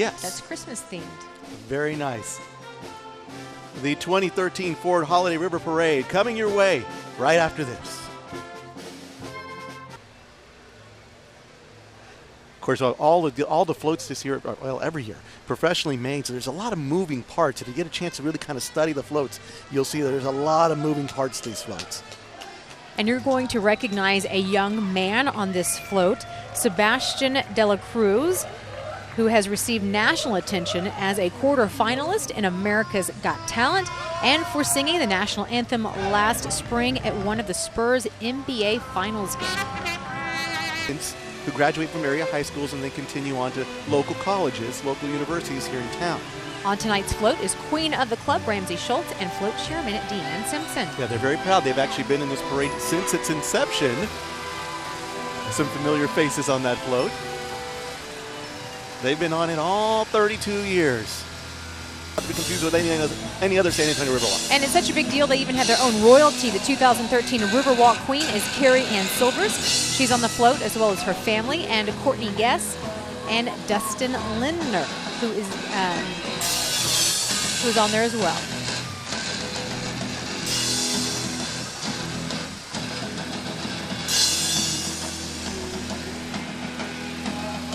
Yes. That's Christmas themed. Very nice. The 2013 Ford Holiday River Parade coming your way right after this. Of course, all the floats this year, well, every year, professionally made, so there's a lot of moving parts. If you get a chance to really kind of study the floats, you'll see there's a lot of moving parts to these floats. And you're going to recognize a young man on this float, Sebastian de la Cruz, who has received national attention as a quarterfinalist in America's Got Talent and for singing the national anthem last spring at one of the Spurs NBA Finals games. Who graduate from area high schools and then continue on to local colleges, local universities here in town. On tonight's float is Queen of the Club, Ramsey Schultz, and float chairman Deanne Simpson. Yeah, they're very proud. They've actually been in this parade since its inception. Some familiar faces on that float. They've been on it all 32 years. Not to be confused with any other San Antonio Riverwalk. And it's such a big deal, they even have their own royalty. The 2013 Riverwalk Queen is Carrie Ann Silvers. She's on the float, as well as her family, and Courtney Guess and Dustin Lindner, who is on there as well.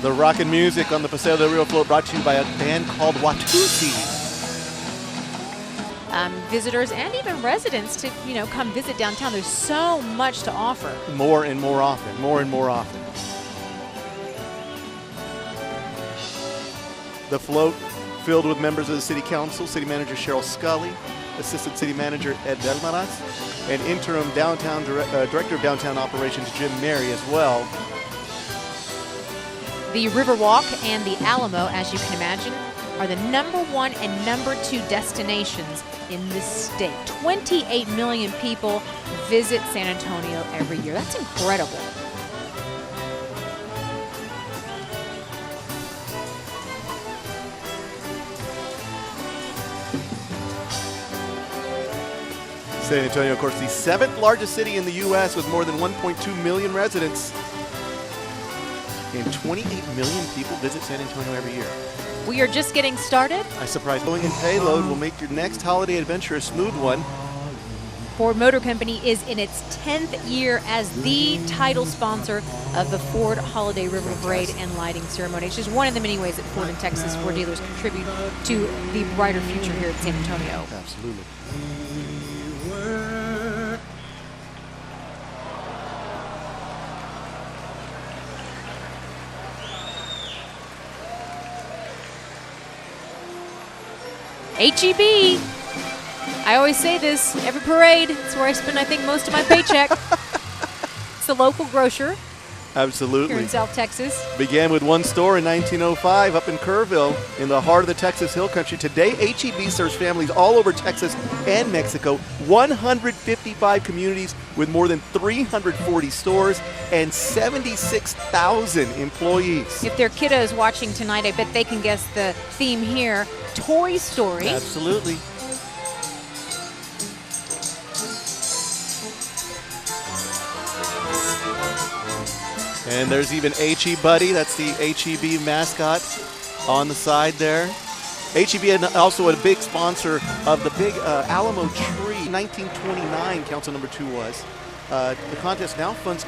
The rockin' music on the Paseo del Rio float brought to you by a band called Watusi. Visitors and even residents to, come visit downtown. There's so much to offer. More and more often, more and more often. The float filled with members of the City Council, City Manager Cheryl Scully, Assistant City Manager Ed Delmaras, and Interim Director of Downtown Operations Jim Mary as well. The Riverwalk and the Alamo, as you can imagine, are the #1 and #2 destinations in this state. 28 million people visit San Antonio every year. That's incredible. San Antonio, of course, the 7th largest city in the U.S. with more than 1.2 million residents. And 28 million people visit San Antonio every year. We are just getting started. I surprise going in payload will make your next holiday adventure a smooth one. Ford Motor Company is in its 10th year as the title sponsor of the Ford Holiday River Parade and Lighting Ceremony. It's just one of the many ways that Ford and Texas Ford dealers contribute to the brighter future here at San Antonio. Absolutely. H-E-B. I always say this, every parade, it's where I spend, I think, most of my paycheck. It's the local grocer. Absolutely. Here in South Texas. Began with one store in 1905 up in Kerrville in the heart of the Texas Hill Country. Today, H-E-B serves families all over Texas and Mexico, 155 communities with more than 340 stores and 76,000 employees. If their kiddo is watching tonight, I bet they can guess the theme here, Toy Story. Absolutely. And there's even H-E Buddy, that's the H-E-B mascot on the side there. H-E-B is also a big sponsor of the big Alamo tree. 1929, council number 2 was. The contest now funds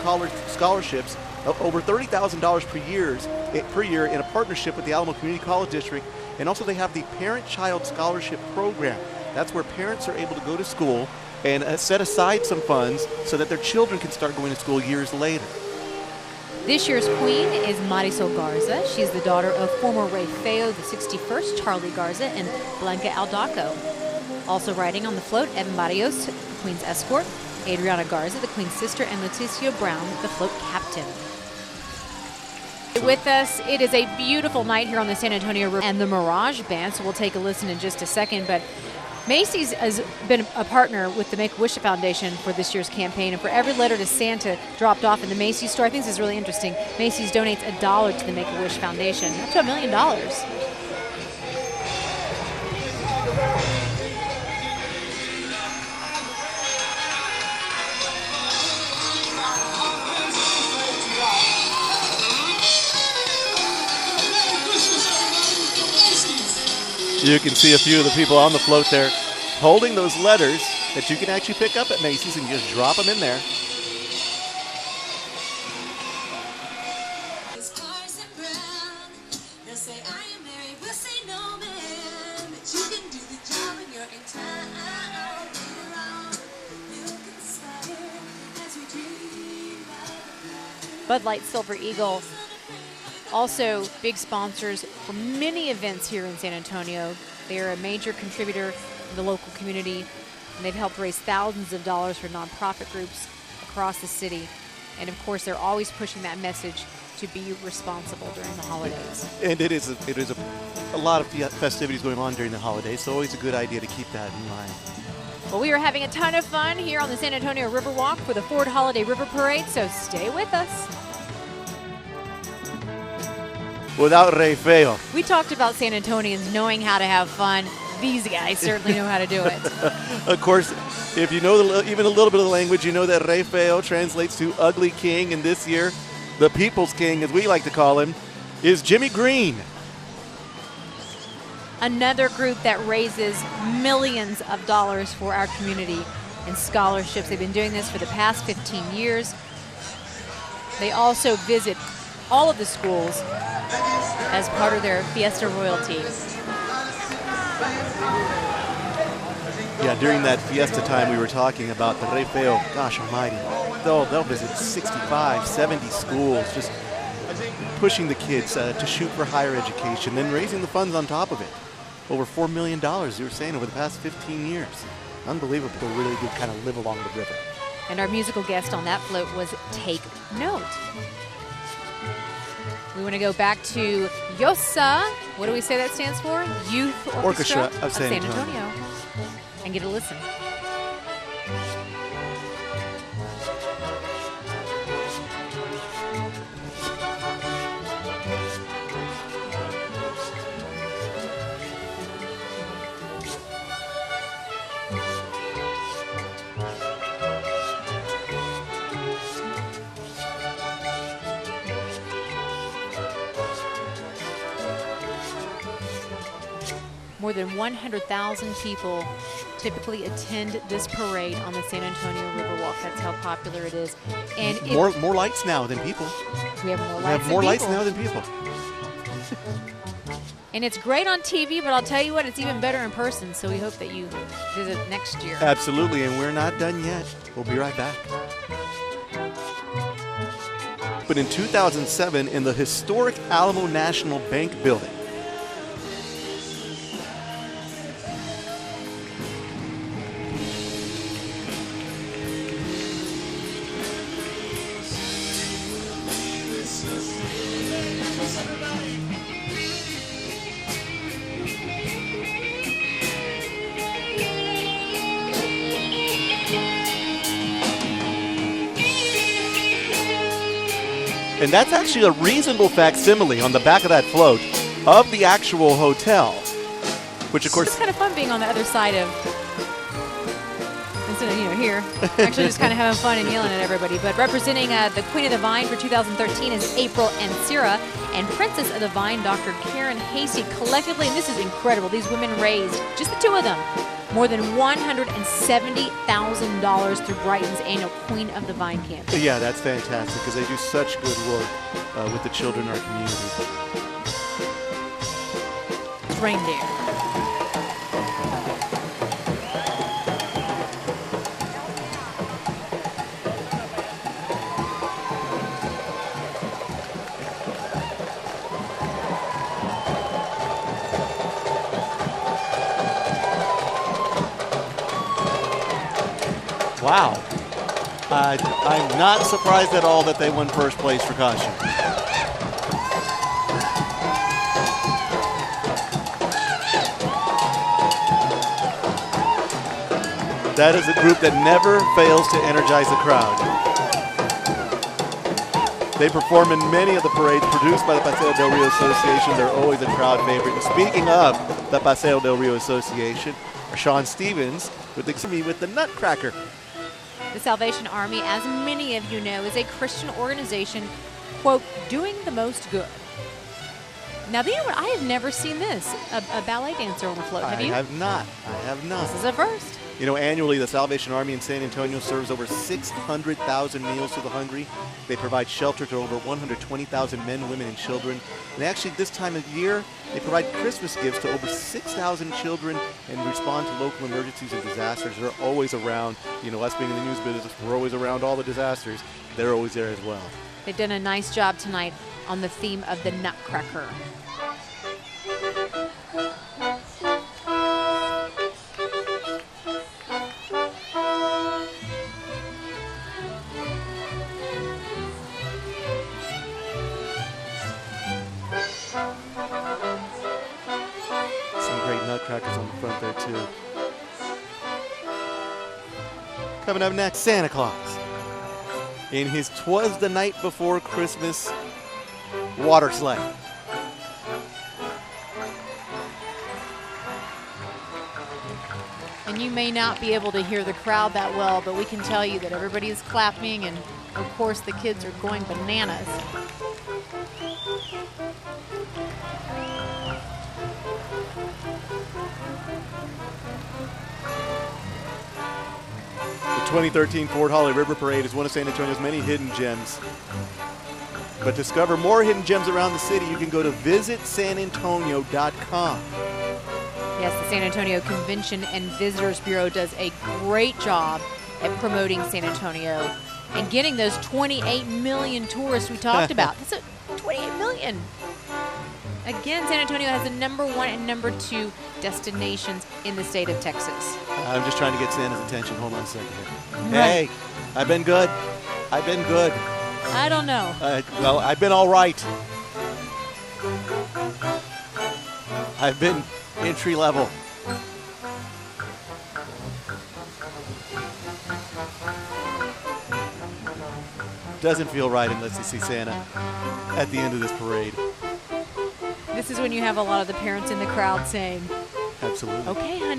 scholarships of over $30,000 per year in a partnership with the Alamo Community College District. And also they have the Parent-Child Scholarship Program. That's where parents are able to go to school and set aside some funds so that their children can start going to school years later. This year's queen is Marisol Garza. She's the daughter of former Rey Feo, the 61st, Charlie Garza, and Blanca Aldaco. Also riding on the float, Evan Barrios, the queen's escort, Adriana Garza, the queen's sister, and Leticia Brown, the float captain. With us, it is a beautiful night here on the San Antonio River and the Mirage Band, so we'll take a listen in just a second. But Macy's has been a partner with the Make-A-Wish Foundation for this year's campaign, and for every letter to Santa dropped off in the Macy's store, I think this is really interesting. Macy's donates $1 to the Make-A-Wish Foundation, up to $1 million. You can see a few of the people on the float there holding those letters that you can actually pick up at Macy's and just drop them in there. Bud Light, Silver Eagle, also big sponsors for many events here in San Antonio. They're a major contributor in the local community, and they've helped raise thousands of dollars for nonprofit groups across the city. And of course, they're always pushing that message to be responsible during the holidays. And it is a lot of festivities going on during the holidays, so always a good idea to keep that in mind. Well, we are having a ton of fun here on the San Antonio Riverwalk for the Ford Holiday River Parade, so stay with us. Without Rey Feo. We talked about San Antonians knowing how to have fun. These guys certainly know how to do it. Of course, if you know even a little bit of the language, you know that Rey Feo translates to ugly king, and this year, the people's king, as we like to call him, is Jimmy Green. Another group that raises millions of dollars for our community in scholarships. They've been doing this for the past 15 years. They also visit all of the schools as part of their Fiesta royalty. Yeah, during that Fiesta time we were talking about, the Rey Feo, gosh almighty, they'll visit 65, 70 schools, just pushing the kids to shoot for higher education, then raising the funds on top of it. Over $4 million, you were saying, over the past 15 years. Unbelievable. They really do kind of live along the river. And our musical guest on that float was Take Note. We want to go back to YOSA. What do we say that stands for? Youth Orchestra of San Antonio. And get a listen. More than 100,000 people typically attend this parade on the San Antonio Riverwalk. That's how popular it is. And more lights now than people. We have more lights. We have more lights now than people. And it's great on TV, but I'll tell you what, it's even better in person. So we hope that you visit next year. Absolutely, and we're not done yet. We'll be right back. But in 2007, in the historic Alamo National Bank building, and that's actually a reasonable facsimile on the back of that float of the actual hotel, which of course it's kind of fun being on the other side of, instead of here, actually just kind of having fun and yelling at everybody. But representing the Queen of the Vine for 2013 is April and Sarah, and Princess of the Vine, Dr. Karen Hasty. Collectively, and this is incredible, these women raised, just the two of them, more than $170,000 through Brighton's annual Queen of the Vine campaign. Yeah, that's fantastic because they do such good work with the children in our community. Reindeer. Wow. I'm not surprised at all that they won first place for costume. That is a group that never fails to energize a crowd. They perform in many of the parades produced by the Paseo del Rio Association. They're always a crowd favorite. And speaking of the Paseo del Rio Association, Sean Stevens with the Nutcracker. The Salvation Army, as many of you know, is a Christian organization, quote, doing the most good. Now, you know what? I have never seen this, a ballet dancer on a float. Have you? I have not. I have not. This is a first. You know, annually, the Salvation Army in San Antonio serves over 600,000 meals to the hungry. They provide shelter to over 120,000 men, women, and children. And actually, this time of year, they provide Christmas gifts to over 6,000 children and respond to local emergencies and disasters. They're always around. You know, us being in the news business, we're always around all the disasters. They're always there as well. They've done a nice job tonight on the theme of the Nutcracker. Nutcrackers on the front there too. Coming up next, Santa Claus in his "'Twas the Night Before Christmas" water sleigh. And you may not be able to hear the crowd that well, but we can tell you that everybody is clapping, and of course the kids are going bananas. The 2013 Fort Holly River Parade is one of San Antonio's many hidden gems. But to discover more hidden gems around the city, you can go to visitsanantonio.com. Yes, the San Antonio Convention and Visitors Bureau does a great job at promoting San Antonio and getting those 28 million tourists we talked about. That's 28 million. Again, San Antonio has the #1 and #2 destinations in the state of Texas. I'm just trying to get Santa's attention. Hold on a second here. Right. Hey, I've been good. I've been good. I don't know. Well, I've been all right. I've been entry level. Doesn't feel right unless you see Santa at the end of this parade. This is when you have a lot of the parents in the crowd saying, Absolutely. "Okay, honey.